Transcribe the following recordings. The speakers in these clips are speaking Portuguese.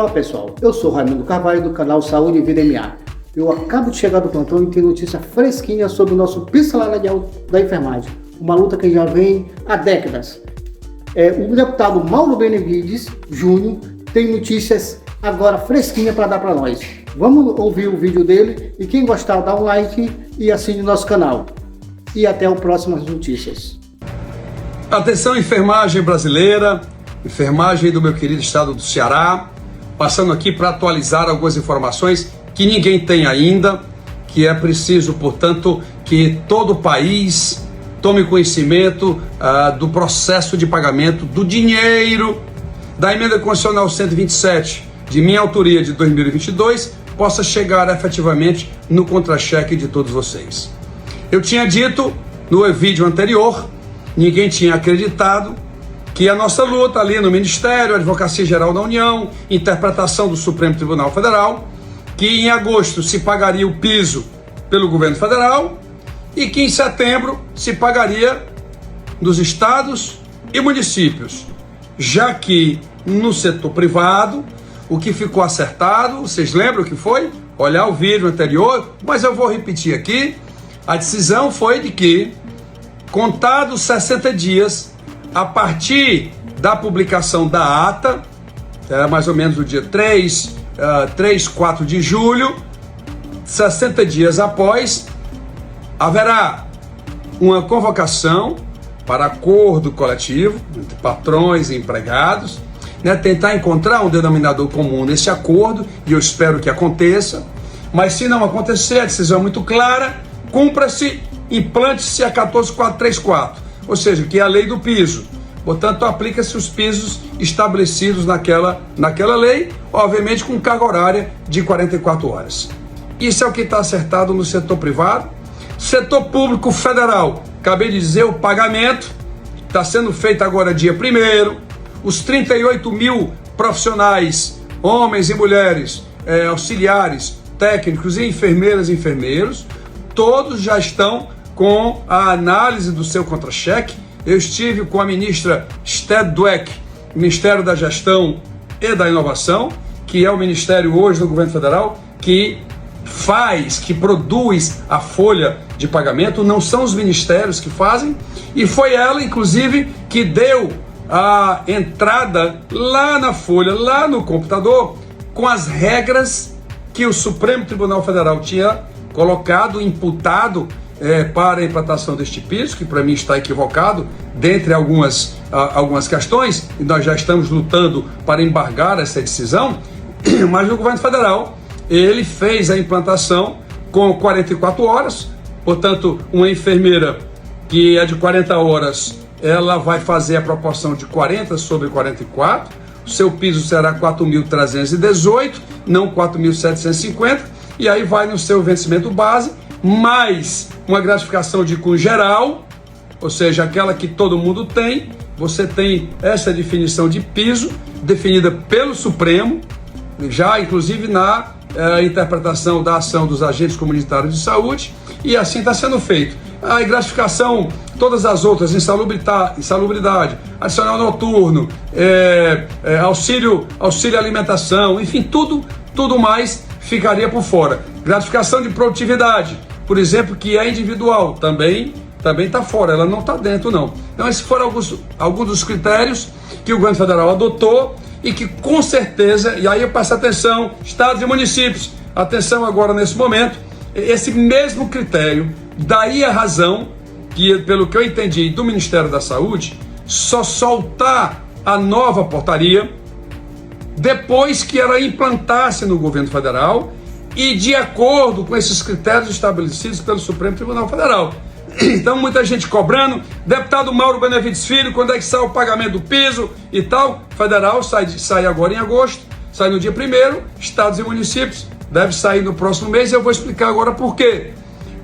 Olá pessoal, eu sou Raimundo Carvalho do canal Saúde e Vida MA. Eu acabo de chegar do plantão e tenho notícia fresquinha sobre o nosso piso salarial da enfermagem, uma luta que já vem há décadas. O deputado Mauro Benevides Júnior tem notícias agora fresquinhas para dar para nós. Vamos ouvir o vídeo dele e quem gostar dá um like e assine nosso canal. E até o próximas notícias. Atenção enfermagem brasileira, enfermagem do meu querido estado do Ceará, passando aqui para atualizar algumas informações que ninguém tem ainda, que é preciso, portanto, que todo o país tome conhecimento do processo de pagamento do dinheiro da emenda constitucional 127, de minha autoria de 2022, possa chegar efetivamente no contra-cheque de todos vocês. Eu tinha dito no vídeo anterior, ninguém tinha acreditado, que a nossa luta ali no Ministério, Advocacia Geral da União, interpretação do Supremo Tribunal Federal, que em agosto se pagaria o piso pelo governo federal e que em setembro se pagaria nos estados e municípios, já que no setor privado o que ficou acertado, vocês lembram o que foi? Olhar o vídeo anterior, mas eu vou repetir aqui, a decisão foi de que, contados 60 dias, a partir da publicação da ata, era mais ou menos o dia 4 de julho, 60 dias após, haverá uma convocação para acordo coletivo entre patrões e empregados, tentar encontrar um denominador comum nesse acordo, e eu espero que aconteça, mas se não acontecer, a decisão é muito clara, cumpra-se, implante-se a 14434, ou seja, que é a lei do piso. Portanto, aplica-se os pisos estabelecidos naquela lei, obviamente com carga horária de 44 horas. Isso é o que está acertado no setor privado. Setor público federal, acabei de dizer, o pagamento está sendo feito agora dia 1º, os 38 mil profissionais, homens e mulheres, auxiliares, técnicos e enfermeiras e enfermeiros, todos já estão com a análise do seu contra-cheque. Eu estive com a ministra Esther Dweck, Ministério da Gestão e da Inovação, que é o ministério hoje do governo federal, que produz a folha de pagamento, não são os ministérios que fazem, e foi ela, inclusive, que deu a entrada lá na folha, lá no computador, com as regras que o Supremo Tribunal Federal tinha colocado, imputado para a implantação deste piso, que para mim está equivocado, dentre algumas questões, e nós já estamos lutando para embargar essa decisão, mas o governo federal, ele fez a implantação com 44 horas, portanto, uma enfermeira que é de 40 horas, ela vai fazer a proporção de 40 sobre 44, o seu piso será 4.318, não 4.750, e aí vai no seu vencimento base, mais uma gratificação de cunho geral, ou seja, aquela que todo mundo tem. Você tem essa definição de piso, definida pelo Supremo, já inclusive na interpretação da ação dos agentes comunitários de saúde, e assim está sendo feito. A gratificação, todas as outras, insalubridade, adicional noturno, auxílio alimentação, enfim, tudo mais ficaria por fora. Gratificação de produtividade, por exemplo, que é individual, também está fora, ela não está dentro não. Então esses foram alguns dos critérios que o governo federal adotou e que com certeza, e aí eu peço atenção, estados e municípios, atenção agora nesse momento, esse mesmo critério, daí a razão que, pelo que eu entendi do Ministério da Saúde, só soltar a nova portaria depois que ela implantasse no governo federal e de acordo com esses critérios estabelecidos pelo Supremo Tribunal Federal. Então, muita gente cobrando, deputado Mauro Benevides Filho, quando é que sai o pagamento do piso e tal? Federal sai agora em agosto, sai no dia 1º, estados e municípios deve sair no próximo mês, e eu vou explicar agora por quê.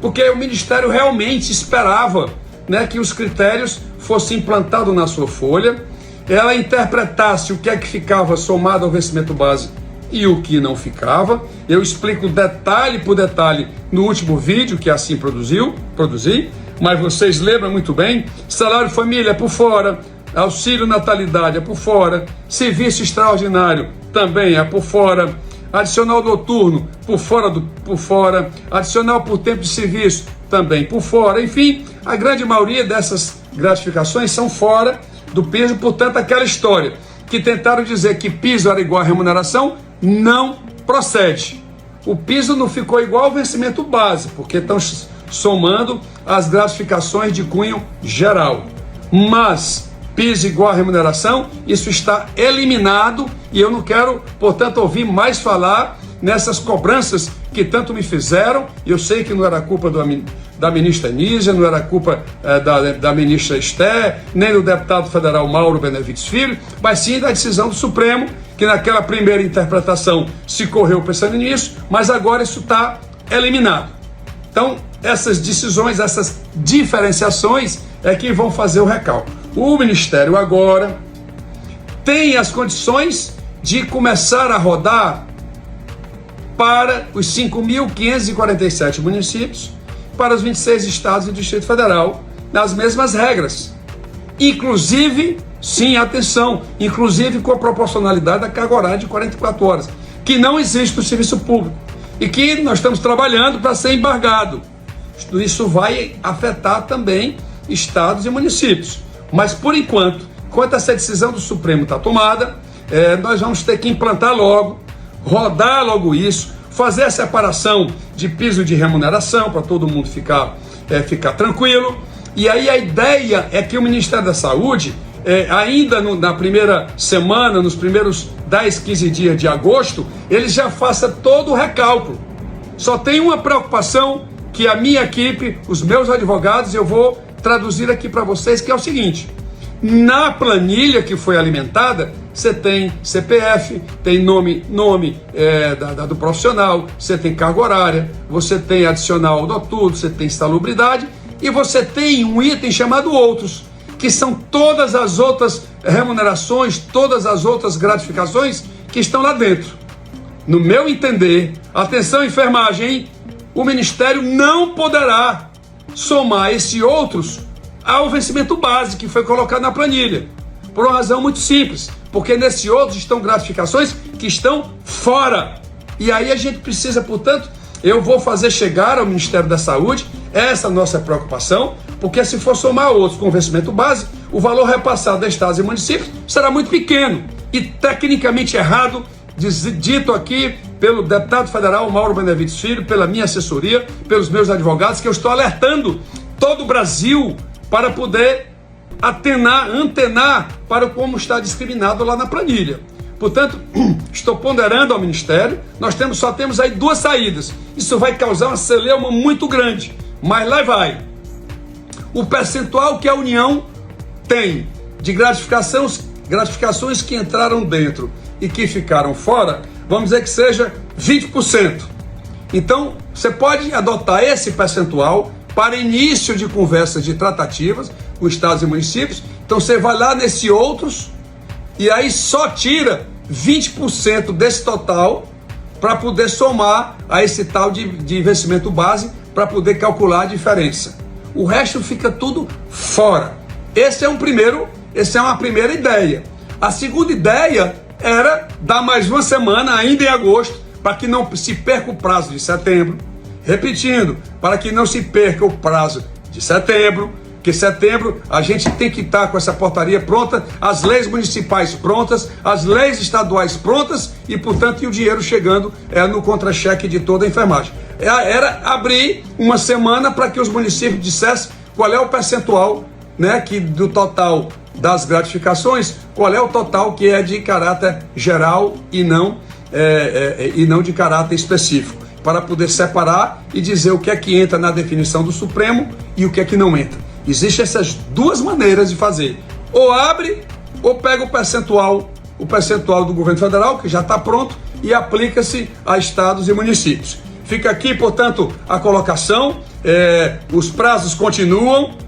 Porque o Ministério realmente esperava que os critérios fossem implantados na sua folha, ela interpretasse o que é que ficava somado ao vencimento base e o que não ficava. Eu explico detalhe por detalhe no último vídeo, que assim produzi, mas vocês lembram muito bem, salário família é por fora, auxílio natalidade é por fora, serviço extraordinário também é por fora, adicional noturno por fora, adicional por tempo de serviço também por fora, enfim, a grande maioria dessas gratificações são fora do piso. Portanto, aquela história que tentaram dizer que piso era igual a remuneração, não procede. O piso não ficou igual ao vencimento base, porque estão somando as gratificações de cunho geral. Mas piso igual a remuneração, isso está eliminado e eu não quero, portanto, ouvir mais falar nessas cobranças que tanto me fizeram. Eu sei que não era culpa da ministra Nízia, não era culpa da ministra Esther, nem do deputado federal Mauro Benevides Filho, mas sim da decisão do Supremo, que naquela primeira interpretação se correu pensando nisso, mas agora isso está eliminado. Então, essas decisões, essas diferenciações é que vão fazer o recálculo. O Ministério agora tem as condições de começar a rodar para os 5.547 municípios, para os 26 estados e Distrito Federal, nas mesmas regras. Inclusive, sim, atenção, inclusive com a proporcionalidade da carga horária de 44 horas, que não existe no serviço público e que nós estamos trabalhando para ser embargado. Isso vai afetar também estados e municípios. Mas, por enquanto essa decisão do Supremo está tomada, nós vamos ter que implantar logo, rodar logo isso, fazer a separação de piso de remuneração para todo mundo ficar tranquilo. E aí a ideia é que o Ministério da Saúde, ainda na primeira semana, nos primeiros 10, 15 dias de agosto, ele já faça todo o recálculo. Só tem uma preocupação que a minha equipe, os meus advogados, eu vou traduzir aqui para vocês, que é o seguinte: na planilha que foi alimentada, você tem CPF, tem nome do profissional, você tem carga horária, você tem adicional noturno, você tem salubridade e você tem um item chamado outros, que são todas as outras remunerações, todas as outras gratificações que estão lá dentro. No meu entender, atenção enfermagem, hein? O Ministério não poderá somar esse outros ao vencimento base que foi colocado na planilha, por uma razão muito simples, porque nesse outros estão gratificações que estão fora. E aí a gente precisa, portanto, eu vou fazer chegar ao Ministério da Saúde essa nossa preocupação, porque se for somar outros com o vencimento base, o valor repassado a estados e municípios será muito pequeno e tecnicamente errado, dito aqui pelo deputado federal Mauro Benevides Filho, pela minha assessoria, pelos meus advogados, que eu estou alertando todo o Brasil para poder antenar para como está discriminado lá na planilha. Portanto, estou ponderando ao Ministério, nós só temos aí duas saídas. Isso vai causar uma celeuma muito grande, mas lá vai. O percentual que a União tem de gratificações que entraram dentro e que ficaram fora, vamos dizer que seja 20%. Então, você pode adotar esse percentual para início de conversas de tratativas com estados e municípios. Então, você vai lá nesse outros e aí só tira 20% desse total para poder somar a esse tal de investimento base, para poder calcular a diferença. O resto fica tudo fora. Essa é uma primeira ideia. A segunda ideia era dar mais uma semana, ainda em agosto, para que não se perca o prazo de setembro. Repetindo, para que não se perca o prazo de setembro, que setembro a gente tem que estar com essa portaria pronta, as leis municipais prontas, as leis estaduais prontas e, portanto, o dinheiro chegando no contra-cheque de toda a enfermagem. Era abrir uma semana para que os municípios dissessem qual é o percentual, né, que do total das gratificações, qual é o total que é de caráter geral e não de caráter específico, para poder separar e dizer o que é que entra na definição do Supremo e o que é que não entra. Existem essas duas maneiras de fazer: ou abre, ou pega o percentual do governo federal, que já está pronto, e aplica-se a estados e municípios. Fica aqui, portanto, a colocação, os prazos continuam.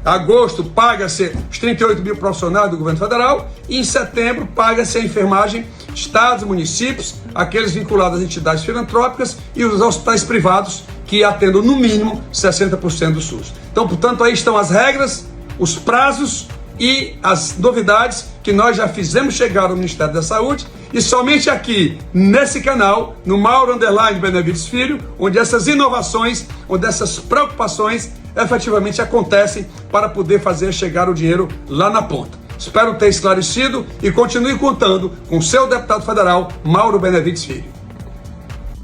Agosto paga-se os 38 mil profissionais do governo federal e em setembro paga-se a enfermagem, estados e municípios, aqueles vinculados às entidades filantrópicas e os hospitais privados que atendam no mínimo 60% do SUS. Então, portanto, aí estão as regras, os prazos e as novidades que nós já fizemos chegar ao Ministério da Saúde, e somente aqui, nesse canal, no Mauro _ Benevides Filho, onde essas inovações, onde essas preocupações efetivamente acontecem para poder fazer chegar o dinheiro lá na ponta. Espero ter esclarecido e continue contando com o seu deputado federal, Mauro Benevides Filho.